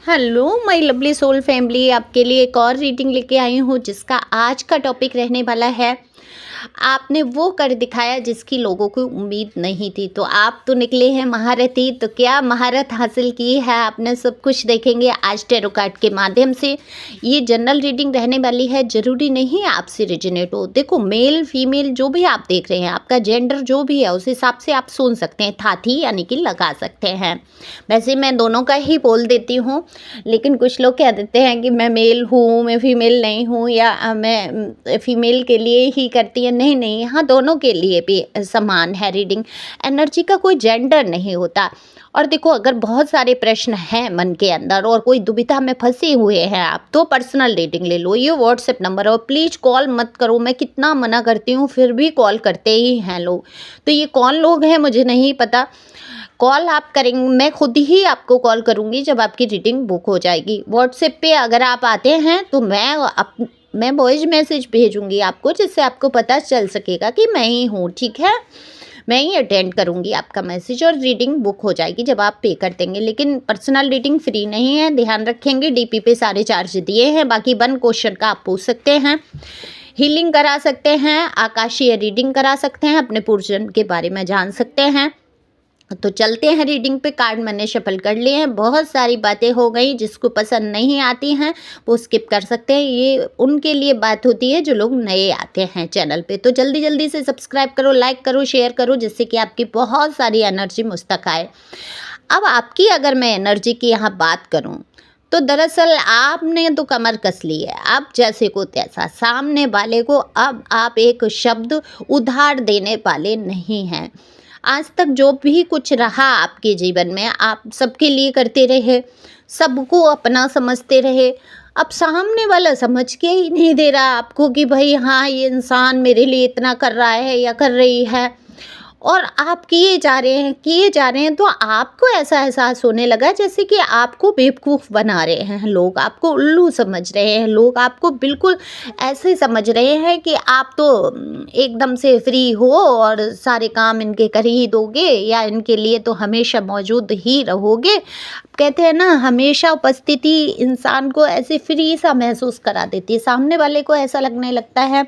Hello my lovely soul family, आपके लिए एक और रीडिंग लेके आई हूँ जिसका आज का टॉपिक रहने वाला है आपने वो कर दिखाया जिसकी लोगों को उम्मीद नहीं थी। तो आप तो निकले हैं महारथी, तो क्या महारत हासिल की है आपने, सब कुछ देखेंगे आज टैरो कार्ड के माध्यम से। ये जनरल रीडिंग रहने वाली है, ज़रूरी नहीं है आपसे रिजनेट हो। देखो, मेल फीमेल जो भी आप देख रहे हैं, आपका जेंडर जो भी है उस हिसाब से आप सुन सकते हैं, थाथी यानी कि लगा सकते हैं। वैसे मैं दोनों का ही बोल देती हूँ, लेकिन कुछ लोग कह देते हैं कि मैं मेल हूँ, मैं फीमेल नहीं हूँ, या मैं फीमेल के लिए ही करती है। नहीं नहीं, यहाँ दोनों के लिए भी समान है रीडिंग। एनर्जी का कोई जेंडर नहीं होता। और देखो, अगर बहुत सारे प्रश्न हैं मन के अंदर और कोई दुविधा में फंसे हुए हैं आप, तो पर्सनल रीडिंग ले लो। ये व्हाट्सएप नंबर है और प्लीज़ कॉल मत करो। मैं कितना मना करती हूँ फिर भी कॉल करते ही हैं लोग। तो ये कौन लोग हैं मुझे नहीं पता। कॉल आप करेंगे, मैं खुद ही आपको कॉल करूँगी जब आपकी रीडिंग बुक हो जाएगी। व्हाट्सएप पे अगर आप आते हैं तो मैं वॉइस मैसेज भेजूँगी आपको, जिससे आपको पता चल सकेगा कि मैं ही हूँ, ठीक है। मैं ही अटेंड करूँगी आपका मैसेज और रीडिंग बुक हो जाएगी जब आप पे कर देंगे। लेकिन पर्सनल रीडिंग फ्री नहीं है, ध्यान रखेंगे। डीपी पे सारे चार्ज दिए हैं। बाकी 1 क्वेश्चन का आप पूछ सकते हैं, हीलिंग करा सकते हैं, आकाशीय रीडिंग करा सकते हैं, अपने पूर्वजन्म के बारे में जान सकते हैं। तो चलते हैं रीडिंग पे। कार्ड मैंने शफल कर लिए हैं। बहुत सारी बातें हो गई, जिसको पसंद नहीं आती हैं वो स्किप कर सकते हैं। ये उनके लिए बात होती है जो लोग नए आते हैं चैनल पे। तो जल्दी जल्दी से सब्सक्राइब करो, लाइक करो, शेयर करो, जिससे कि आपकी बहुत सारी एनर्जी मुझ तक आए। अब आपकी अगर मैं एनर्जी की यहाँ बात करूँ तो दरअसल आपने तो कमर कस ली है। अब जैसे को तैसा, सामने वाले को अब आप एक शब्द उधार देने वाले नहीं हैं। आज तक जो भी कुछ रहा आपके जीवन में, आप सबके लिए करते रहे, सबको अपना समझते रहे। अब सामने वाला समझ के ही नहीं दे रहा आपको कि भाई हाँ, ये इंसान मेरे लिए इतना कर रहा है या कर रही है, और आप किए जा रहे हैं। तो आपको ऐसा एहसास होने लगा जैसे कि आपको बेवकूफ़ बना रहे हैं लोग, आपको उल्लू समझ रहे हैं लोग, आपको बिल्कुल ऐसे समझ रहे हैं कि आप तो एकदम से फ्री हो और सारे काम इनके कर ही दोगे, या इनके लिए तो हमेशा मौजूद ही रहोगे। कहते हैं ना, हमेशा उपस्थिति इंसान को ऐसे फ्री सा महसूस करा देती है। सामने वाले को ऐसा लगने लगता है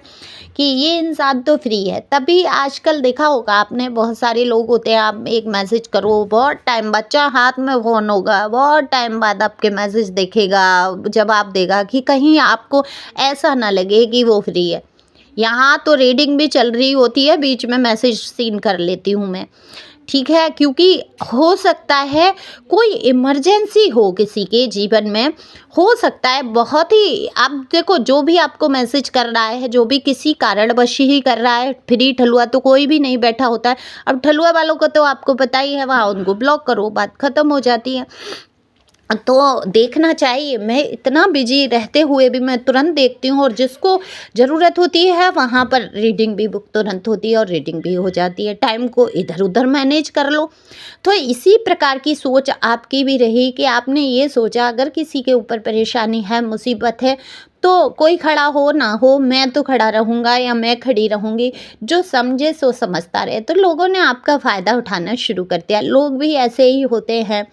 कि ये इंसान तो फ्री है। तभी आजकल देखा होगा आपने, बहुत सारे लोग होते हैं, आप एक मैसेज करो, बहुत टाइम बच्चा हाथ में फ़ोन होगा, बहुत टाइम बाद आपके मैसेज देखेगा, जवाब देगा, कि कहीं आपको ऐसा ना लगे कि वो फ्री है। यहाँ तो रीडिंग भी चल रही होती है, बीच में मैसेज सीन कर लेती हूँ मैं, ठीक है। क्योंकि हो सकता है कोई इमरजेंसी हो किसी के जीवन में, हो सकता है बहुत ही। आप देखो, जो भी आपको मैसेज कर रहा है, जो भी किसी कारणवश ही कर रहा है, फ्री ठलुआ तो कोई भी नहीं बैठा होता है। अब ठलुआ वालों को तो आपको पता ही है, वहाँ उनको ब्लॉक करो, बात ख़त्म हो जाती है। तो देखना चाहिए। मैं इतना बिजी रहते हुए भी मैं तुरंत देखती हूँ, और जिसको ज़रूरत होती है वहाँ पर रीडिंग भी बुक तुरंत होती है और रीडिंग भी हो जाती है। टाइम को इधर उधर मैनेज कर लो। तो इसी प्रकार की सोच आपकी भी रही कि आपने ये सोचा, अगर किसी के ऊपर परेशानी है, मुसीबत है, तो कोई खड़ा हो ना हो, मैं तो खड़ा रहूँगा या मैं खड़ी रहूँगी। जो समझे सो समझता रहे। तो लोगों ने आपका फ़ायदा उठाना शुरू कर दिया। लोग भी ऐसे ही होते हैं,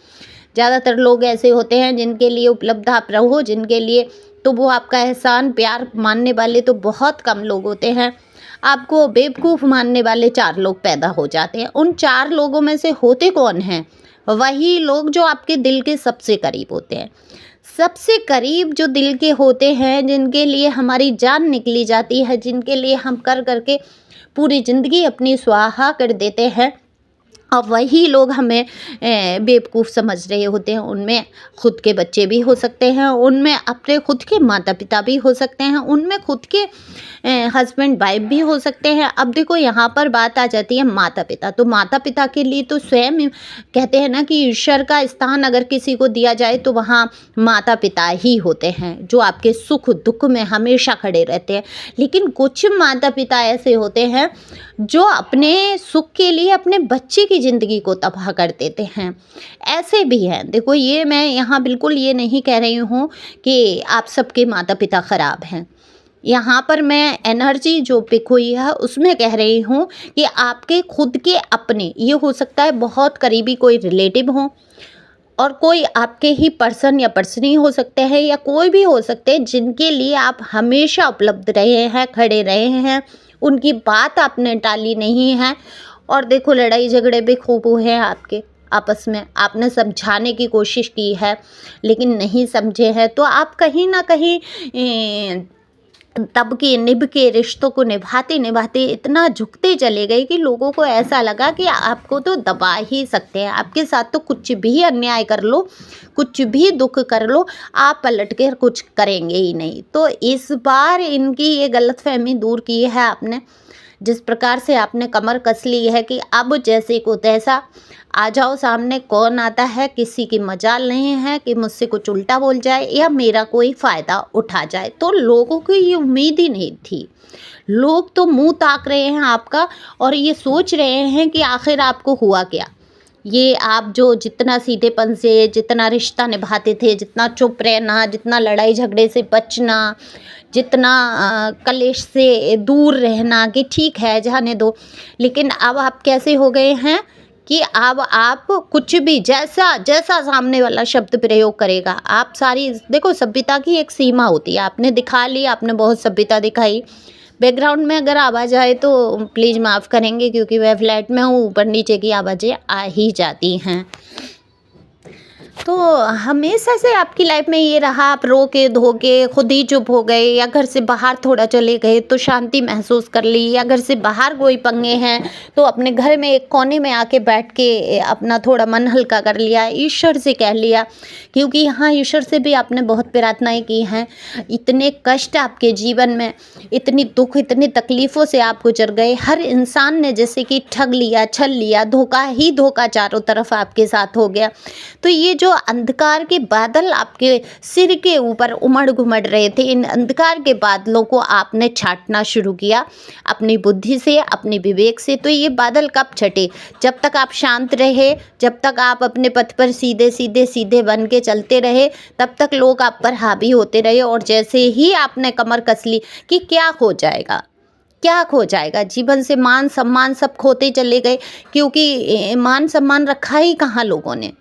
ज़्यादातर लोग ऐसे होते हैं जिनके लिए उपलब्ध आप रहो, जिनके लिए तो वो आपका एहसान प्यार मानने वाले तो बहुत कम लोग होते हैं। आपको बेवकूफ़ मानने वाले 4 लोग पैदा हो जाते हैं। उन 4 लोगों में से होते कौन हैं? वही लोग जो आपके दिल के सबसे करीब होते हैं। सबसे करीब जो दिल के होते हैं, जिनके लिए हमारी जान निकली जाती है, जिनके लिए हम कर करके पूरी ज़िंदगी अपनी स्वाहा कर देते हैं, और वही लोग हमें बेवकूफ़ समझ रहे होते हैं। उनमें खुद के बच्चे भी हो सकते हैं, उनमें अपने खुद के माता पिता भी हो सकते हैं, उनमें खुद के हस्बैंड वाइफ भी हो सकते हैं। अब देखो, यहाँ पर बात आ जाती है माता पिता। तो माता पिता के लिए तो स्वयं कहते हैं ना कि ईश्वर का स्थान अगर किसी को दिया जाए तो वहाँ माता पिता ही होते हैं, जो आपके सुख दुख में हमेशा खड़े रहते हैं। लेकिन कुछ माता पिता ऐसे होते हैं जो अपने सुख के लिए अपने बच्चे की ज़िंदगी को तबाह कर देते हैं। ऐसे भी हैं। देखो, ये मैं यहाँ बिल्कुल ये नहीं कह रही हूँ कि आप सबके माता पिता ख़राब हैं। यहाँ पर मैं एनर्जी जो पिक हुई है उसमें कह रही हूँ कि आपके खुद के अपने, ये हो सकता है बहुत करीबी कोई रिलेटिव हो, और कोई आपके ही पर्सन या पर्सनी हो सकते हैं या कोई भी हो सकते हैं जिनके लिए आप हमेशा उपलब्ध रहे हैं, खड़े रहे हैं, उनकी बात आपने टाली नहीं है। और देखो लड़ाई झगड़े भी खूब हुए हैं आपके आपस में, आपने समझाने की कोशिश की है लेकिन नहीं समझे हैं, तो आप कहीं ना कहीं तब के निभ के रिश्तों को निभाते निभाते इतना झुकते चले गए कि लोगों को ऐसा लगा कि आपको तो दबा ही सकते हैं, आपके साथ तो कुछ भी अन्याय कर लो, कुछ भी दुख कर लो, आप पलट कर कुछ करेंगे ही नहीं। तो इस बार इनकी ये गलतफहमी दूर की है आपने, जिस प्रकार से आपने कमर कस ली है कि अब जैसे को तैसा आ जाओ सामने, कौन आता है, किसी की मजाल नहीं है कि मुझसे कुछ उल्टा बोल जाए या मेरा कोई फ़ायदा उठा जाए। तो लोगों को ये उम्मीद ही नहीं थी, लोग तो मुंह ताक रहे हैं आपका और ये सोच रहे हैं कि आखिर आपको हुआ क्या। ये आप जो जितना सीधेपन से जितना रिश्ता निभाते थे, जितना चुप रहना, जितना लड़ाई झगड़े से बचना, जितना कलेश से दूर रहना कि ठीक है जाने दो, लेकिन अब आप कैसे हो गए हैं कि अब आप कुछ भी जैसा जैसा सामने वाला शब्द प्रयोग करेगा, आप सारी देखो सभ्यता की एक सीमा होती है, आपने दिखा ली, आपने बहुत सभ्यता दिखाई। बैकग्राउंड में अगर आवाज़ आए तो प्लीज़ माफ़ करेंगे क्योंकि मैं फ्लैट में हूँ, ऊपर नीचे की आवाज़ें आ ही जाती हैं। तो हमेशा से आपकी लाइफ में ये रहा, आप रो के धो के खुद ही चुप हो गए या घर से बाहर थोड़ा चले गए तो शांति महसूस कर ली, या घर से बाहर कोई पंगे हैं तो अपने घर में एक कोने में आके बैठ के अपना थोड़ा मन हल्का कर लिया, ईश्वर से कह लिया, क्योंकि यहाँ ईश्वर से भी आपने बहुत प्रार्थनाएं की हैं। इतने कष्ट आपके जीवन में, इतनी दुख, इतनी तकलीफ़ों से आप गुजर गए, हर इंसान ने जैसे कि ठग लिया, छल लिया, धोखा ही धोखा चारों तरफ आपके साथ हो गया। तो ये जो अंधकार के बादल आपके सिर के ऊपर उमड़ घुमड़ रहे थे, इन अंधकार के बादलों को आपने छाटना शुरू किया अपनी बुद्धि से, अपने विवेक से। तो ये बादल कब छटे? जब तक आप शांत रहे, जब तक आप अपने पथ पर सीधे सीधे सीधे बन के चलते रहे, तब तक लोग आप पर हावी होते रहे। और जैसे ही आपने कमर कस ली कि क्या हो जाएगा, क्या खो जाएगा, जीवन से मान सम्मान सब खोते चले गए, क्योंकि मान सम्मान रखा ही कहाँ लोगों ने,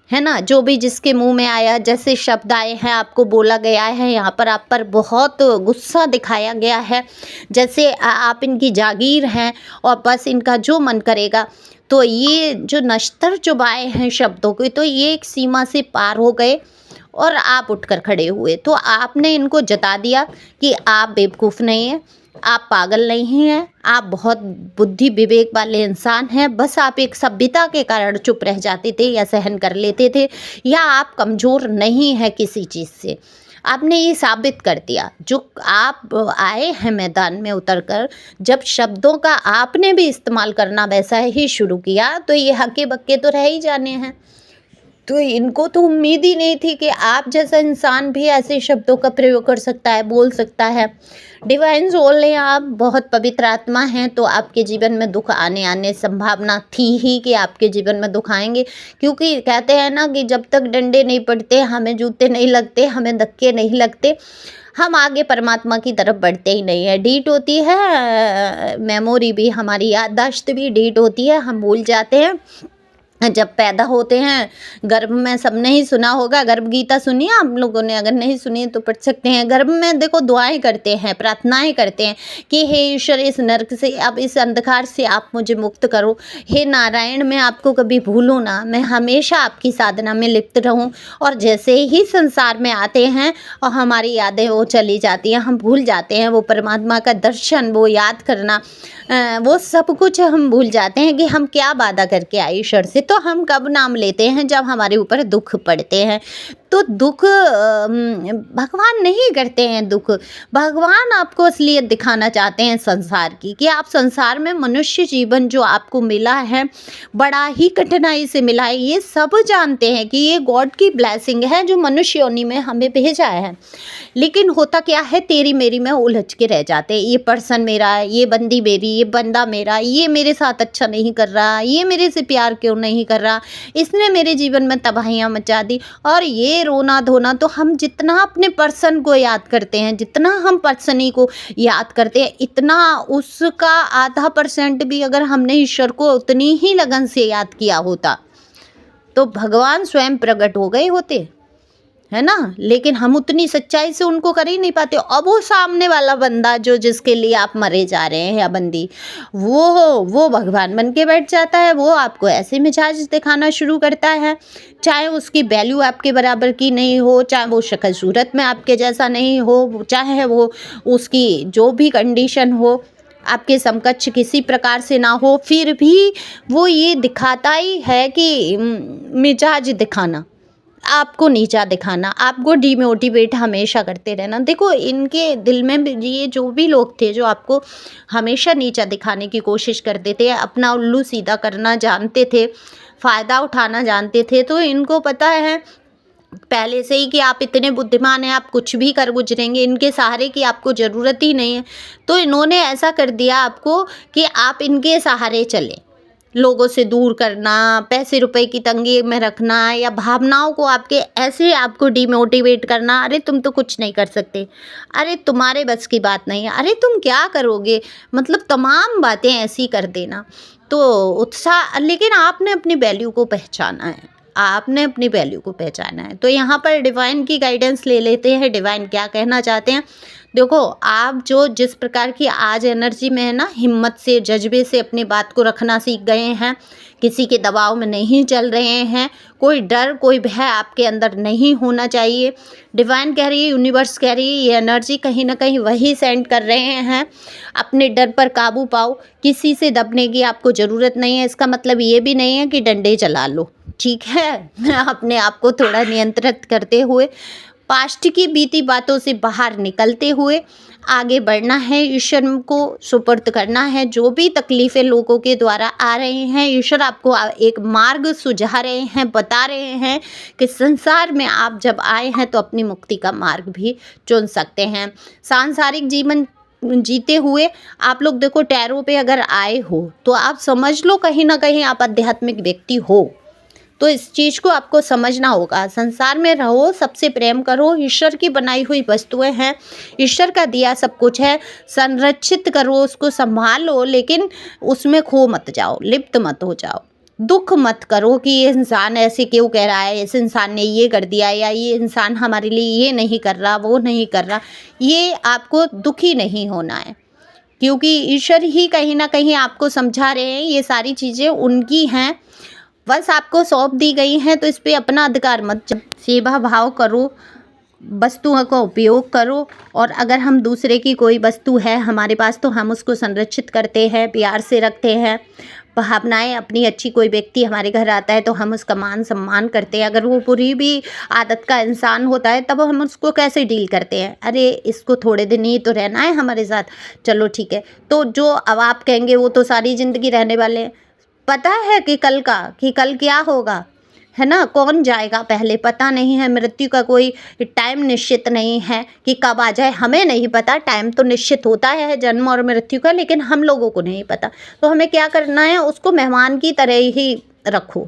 है ना। जो भी जिसके मुंह में आया, जैसे शब्द आए हैं, आपको बोला गया है, यहाँ पर आप पर बहुत गुस्सा दिखाया गया है, जैसे आप इनकी जागीर हैं और बस इनका जो मन करेगा। तो ये जो नश्तर चुभाए हैं शब्दों के, तो ये एक सीमा से पार हो गए और आप उठकर खड़े हुए। तो आपने इनको जता दिया कि आप बेवकूफ़ नहीं हैं, आप पागल नहीं हैं, आप बहुत बुद्धि विवेक वाले इंसान हैं, बस आप एक सभ्यता के कारण चुप रह जाते थे या सहन कर लेते थे, या आप कमज़ोर नहीं हैं किसी चीज़ से। आपने ये साबित कर दिया। जो आप आए हैं मैदान में उतरकर, जब शब्दों का आपने भी इस्तेमाल करना वैसा ही शुरू किया, तो ये हक्के बक्के तो रह ही जाने हैं। तो इनको तो उम्मीद ही नहीं थी कि आप जैसा इंसान भी ऐसे शब्दों का प्रयोग कर सकता है, बोल सकता है। डिवाइन सोल हैं आप, बहुत पवित्र आत्मा हैं, तो आपके जीवन में दुख आने संभावना थी ही कि आपके जीवन में दुख आएंगे, क्योंकि कहते हैं ना कि जब तक डंडे नहीं पड़ते, हमें जूते नहीं लगते, हमें धक्के नहीं लगते, हम आगे परमात्मा की तरफ बढ़ते ही नहीं है। डीट होती है मेमोरी भी, हमारी याददाश्त भी डीट होती है, हम भूल जाते हैं। जब पैदा होते हैं गर्भ में, सबने ही सुना होगा, गर्भ गीता सुनिए आप लोगों ने, अगर नहीं सुनी तो पढ़ सकते हैं। गर्भ में देखो दुआएं करते हैं, प्रार्थनाएं करते हैं कि हे ईश्वर, इस नरक से, अब इस अंधकार से आप मुझे मुक्त करो। हे नारायण, मैं आपको कभी भूलूं ना, मैं हमेशा आपकी साधना में लिप्त रहूं। और जैसे ही संसार में आते हैं और हमारी यादें वो चली जाती हैं, हम भूल जाते हैं वो परमात्मा का दर्शन, वो याद करना, वो सब कुछ हम भूल जाते हैं कि हम क्या वादा करके आए ईश्वर से। तो हम कब नाम लेते हैं? जब हमारे ऊपर दुख पड़ते हैं। तो दुख भगवान नहीं करते हैं, दुख भगवान आपको असलियत दिखाना चाहते हैं संसार की, कि आप संसार में मनुष्य जीवन जो आपको मिला है बड़ा ही कठिनाई से मिला है। ये सब जानते हैं कि ये गॉड की ब्लेसिंग है जो मनुष्य योनि में हमें भेजा है। लेकिन होता क्या है, तेरी मेरी में उलझ के रह जाते हैं। ये पर्सन मेरा, ये बंदी मेरी, ये बंदा मेरा, ये मेरे साथ अच्छा नहीं कर रहा, ये मेरे से प्यार क्यों नहीं कर रहा, इसने मेरे जीवन में तबाहियाँ मचा दी, और ये रोना धोना। तो हम जितना अपने पर्सन को याद करते हैं, जितना हम पर्सनी को याद करते हैं, इतना उसका आधा % भी अगर हमने ईश्वर को उतनी ही लगन से याद किया होता तो भगवान स्वयं प्रकट हो गए होते, है ना। लेकिन हम उतनी सच्चाई से उनको कर ही नहीं पाते। अब वो सामने वाला बंदा जो जिसके लिए आप मरे जा रहे हैं या बंदी, वो भगवान बन के बैठ जाता है। वो आपको ऐसे मिजाज दिखाना शुरू करता है, चाहे उसकी वैल्यू आपके बराबर की नहीं हो, चाहे वो शक्ल सूरत में आपके जैसा नहीं हो, चाहे वो उसकी जो भी कंडीशन हो आपके समकक्ष किसी प्रकार से ना हो, फिर भी वो ये दिखाता ही है कि मिजाज दिखाना, आपको नीचा दिखाना, आपको डिमोटिवेट हमेशा करते रहना। देखो इनके दिल में भी ये जो भी लोग थे जो आपको हमेशा नीचा दिखाने की कोशिश करते थे, अपना उल्लू सीधा करना जानते थे, फ़ायदा उठाना जानते थे, तो इनको पता है पहले से ही कि आप इतने बुद्धिमान हैं, आप कुछ भी कर गुजरेंगे, इनके सहारे की आपको ज़रूरत ही नहीं है। तो इन्होंने ऐसा कर दिया आपको कि आप इनके सहारे चलें। लोगों से दूर करना, पैसे रुपए की तंगी में रखना, या भावनाओं को आपके ऐसे आपको डिमोटिवेट करना, अरे तुम तो कुछ नहीं कर सकते, अरे तुम्हारे बस की बात नहीं है, अरे तुम क्या करोगे, मतलब तमाम बातें ऐसी कर देना। तो उत्साह, लेकिन आपने अपनी वैल्यू को पहचाना है, आपने अपनी वैल्यू को पहचाना है। तो यहाँ पर डिवाइन की गाइडेंस ले लेते हैं। डिवाइन क्या कहना चाहते हैं, देखो आप जो जिस प्रकार की आज एनर्जी में है ना, हिम्मत से जज्बे से अपनी बात को रखना सीख गए हैं, किसी के दबाव में नहीं चल रहे हैं, कोई डर कोई भय आपके अंदर नहीं होना चाहिए। डिवाइन कह रही है, यूनिवर्स कह रही है, ये एनर्जी कहीं ना कहीं वही सेंड कर रहे हैं। अपने डर पर काबू पाओ, किसी से दबने की आपको ज़रूरत नहीं है। इसका मतलब ये भी नहीं है कि डंडे चला लो, ठीक है। अपने आप को थोड़ा नियंत्रित करते हुए, पास्ट की बीती बातों से बाहर निकलते हुए आगे बढ़ना है, ईश्वर को सुपुर्द करना है। जो भी तकलीफ़ें लोगों के द्वारा आ रही हैं, ईश्वर आपको एक मार्ग सुझा रहे हैं, बता रहे हैं कि संसार में आप जब आए हैं तो अपनी मुक्ति का मार्ग भी चुन सकते हैं। सांसारिक जीवन जीते हुए आप लोग देखो टैरो पे अगर आए हो तो आप समझ लो कहीं ना कहीं आप आध्यात्मिक व्यक्ति हो। तो इस चीज़ को आपको समझना होगा। संसार में रहो, सबसे प्रेम करो, ईश्वर की बनाई हुई वस्तुएं हैं, ईश्वर का दिया सब कुछ है, संरक्षित करो, उसको संभालो, लेकिन उसमें खो मत जाओ, लिप्त मत हो जाओ। दुख मत करो कि ये इंसान ऐसे क्यों कह रहा है, इस इंसान ने ये कर दिया, या ये इंसान हमारे लिए ये नहीं कर रहा, वो नहीं कर रहा। ये आपको दुखी नहीं होना है, क्योंकि ईश्वर ही कहीं ना कहीं आपको समझा रहे हैं ये सारी चीज़ें उनकी हैं, बस आपको सौंप दी गई हैं। तो इस पे अपना अधिकार मत, सेवा भाव करो, वस्तुओं का उपयोग करो, और अगर हम दूसरे की कोई वस्तु है हमारे पास तो हम उसको संरक्षित करते हैं, प्यार से रखते हैं। भावनाएं, अपनी अच्छी कोई व्यक्ति हमारे घर आता है तो हम उसका मान सम्मान करते हैं। अगर वो बुरी भी आदत का इंसान होता है तब हम उसको कैसे डील करते हैं, अरे इसको थोड़े दिन ही तो रहना है हमारे साथ, चलो ठीक है। तो जो अब आप कहेंगे वो तो सारी ज़िंदगी रहने वाले हैं, पता है कि कल क्या होगा, है ना। कौन जाएगा पहले पता नहीं है, मृत्यु का कोई टाइम निश्चित नहीं है कि कब आ जाए, हमें नहीं पता। टाइम तो निश्चित होता है जन्म और मृत्यु का, लेकिन हम लोगों को नहीं पता। तो हमें क्या करना है, उसको मेहमान की तरह ही रखो,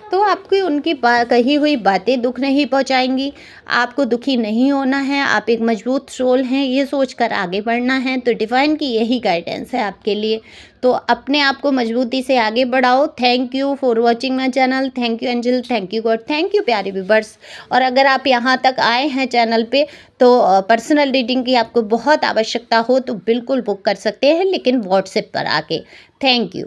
तो आपकी उनकी कही हुई बातें दुख नहीं पहुंचाएंगी, आपको दुखी नहीं होना है। आप एक मजबूत सोल हैं, ये सोचकर आगे बढ़ना है। तो डिवाइन की यही गाइडेंस है आपके लिए, तो अपने आप को मजबूती से आगे बढ़ाओ। Thank you for watching my channel, thank you angel, thank you God, thank you प्यारे व्यूवर्स। और अगर आप यहाँ तक आए हैं चैनल पे तो पर्सनल रीडिंग की आपको बहुत आवश्यकता हो तो बिल्कुल बुक कर सकते हैं, लेकिन व्हाट्सएप पर आके। Thank you.